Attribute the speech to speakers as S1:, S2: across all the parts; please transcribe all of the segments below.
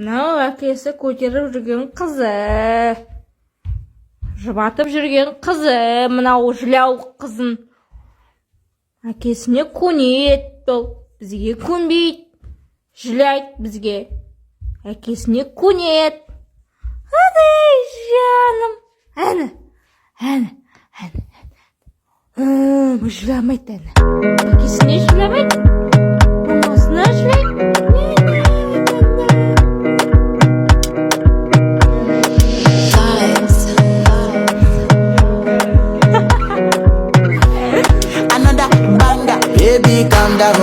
S1: Мынау әкесі көтеріп жүрген қызы. Жұбатып жүрген қызы, мынау жылау қызын. Әкесіне көнеді ол, бізге көнбейді. Жылайды бізге. Әкесіне көнеді. Адай, жаным. Әні. Жыламайды әні. Әкесіне жыламайды. Мамасына жылайды.
S2: Baby, calm down.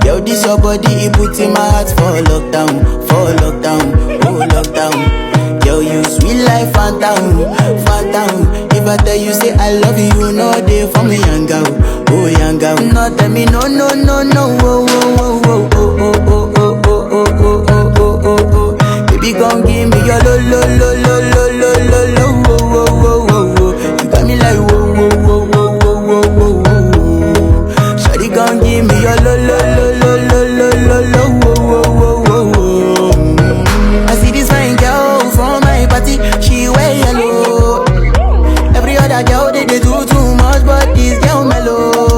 S2: Yo, this your body, it puts in my heart for lockdown, oh lockdown. Yo, you sweet life, phantom. If I tell you say I love you, you know they for me, young girl, oh young girl. No, tell me no, oh. Baby, gon' give me your lo. You got me like whoa. Gon' give me your lo. I see this fine girl from my party, she wear yellow. Every other girl they do too much, but this girl mellow.